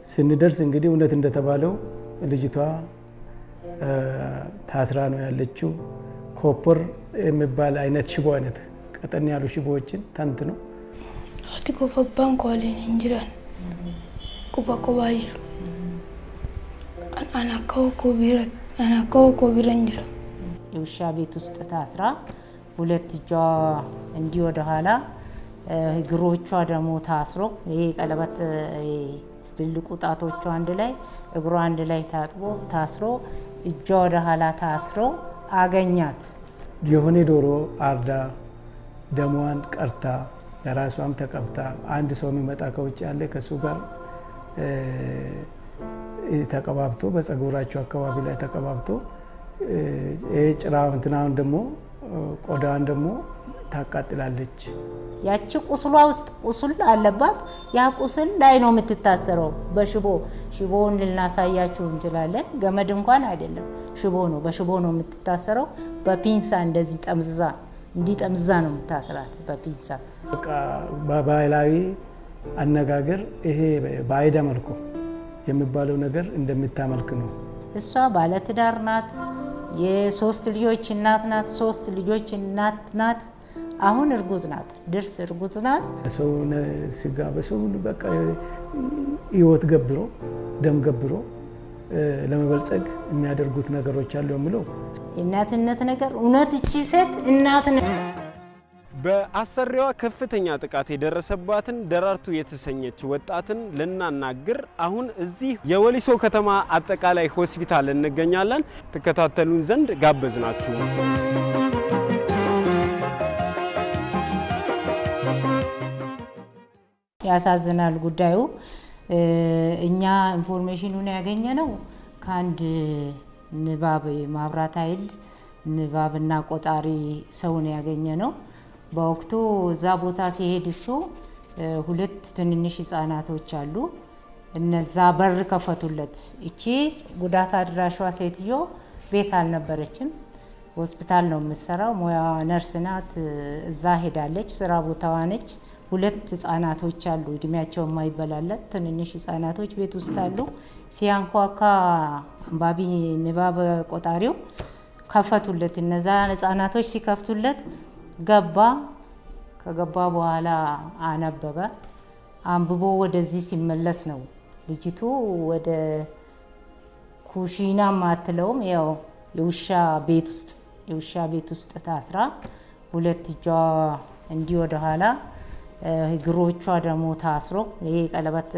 ስንደርስ እንግዲህ እውነት እንደተባለው ልጅቷ ታስራ ነው ያለችው። ኮፐር የሚባል አይነት ሽቦ አይነት ቀጠን ያሉ ሽቦዎችን ተንትኖ አቲ ኮፈባን ኮሌን እንጅራን ቁባቁባይሩ አናካው ኮቢራ እንጅራ የውሻ ቤት ውስጥ ታስራ ሁለት እጇ እንዲህ ወደ ኋላ እግሮቿ ደግሞ ታስሮ ይሄ ቀለበት ትልልቁ ጣቶቿ አንድ ላይ እግሯ አንድ ላይ ታጥቦ ታስሮ እጇ ወደ ኋላ ታስሮ አገኛት። የሆነ ዶሮ አርዳ ደሟን ቀርታ ለራሷም ተቀብታ አንድ ሰው የሚመጣ ከውጭ ያለ ከሱ ጋር ተቀባብቶ በፀጉራቸው አካባቢ ላይ ተቀባብቶ ጭራው እንትናውን ደግሞ ቆዳን ደግሞ ታቃጥላለች። ያቺ ቁስሏ ውስጥ ቁስል አለባት። ያ ቁስል ላይ ነው የምትታሰረው ሽቦውን ልናሳያችሁ እንችላለን። ገመድ እንኳን አይደለም ሽቦ ነው። በሽቦ ነው የምትታሰረው። በፒንሳ እንደዚህ ጠምዝዛ ነው የምታስራት በፒንሳ። በቃ በባህላዊ አነጋገር ይሄ ባይዳ መልኩ የሚባለው ነገር እንደምታመልክ ነው። እሷ ባለትዳር ናት። የሶስት ልጆች እናት ናት። 3 ልጆች እናት ናት። አሁን እርጉዝ ናት። ድርስ እርጉዝ ናት። ሰው ስጋ በሰው በቃ ህይወት ገብሮ ደም ገብሮ ለመበልጸግ የሚያደርጉት ነገሮች አሉ የሚለው እናትነት ነገር እውነት እቺ ሴት እናት ነው። በአሰሪዋ ከፍተኛ ጥቃት የደረሰባትን ደራርቱ የተሰኘች ወጣትን ልናናግር አሁን እዚህ የወሊሶ ከተማ አጠቃላይ ሆስፒታል እንገኛለን። ተከታተሉን ዘንድ ጋበዝናችሁ። ያሳዝናል ጉዳዩ። እኛ ኢንፎርሜሽኑን ያገኘነው ከአንድ ንባብ ማብራት ኃይል ንባብና ቆጣሪ ሰውን ያገኘነው። በወቅቱ እዛ ቦታ ሲሄድ እሱ 2 ትንንሽ ህፃናቶች አሉ። እነዛ በር ከፈቱለት። እቺ ጉዳት አድራሿ ሴትዮ ቤት አልነበረችም፣ ሆስፒታል ነው የምትሰራው። ሙያ ነርስ ናት። እዛ ሄዳለች፣ ስራ ቦታዋ ነች። 2 ህፃናቶች አሉ፣ እድሜያቸው የማይበላለት ትንንሽ ህፃናቶች ቤት ውስጥ አሉ። ሲያንኳካ አንባቢ ንባብ ቆጣሪው ከፈቱለት። እነዛ ህፃናቶች ሲከፍቱለት ገባ። ከገባ በኋላ አነበበ። አንብቦ ወደዚህ ሲመለስ ነው ልጅቱ ወደ ኩሺና ማትለውም ያው የውሻ ቤት ውስጥ ታስራ 2 እጇ እንዲህ ወደ ኋላ እግሮቿ ደግሞ ታስሮ ይሄ ቀለበት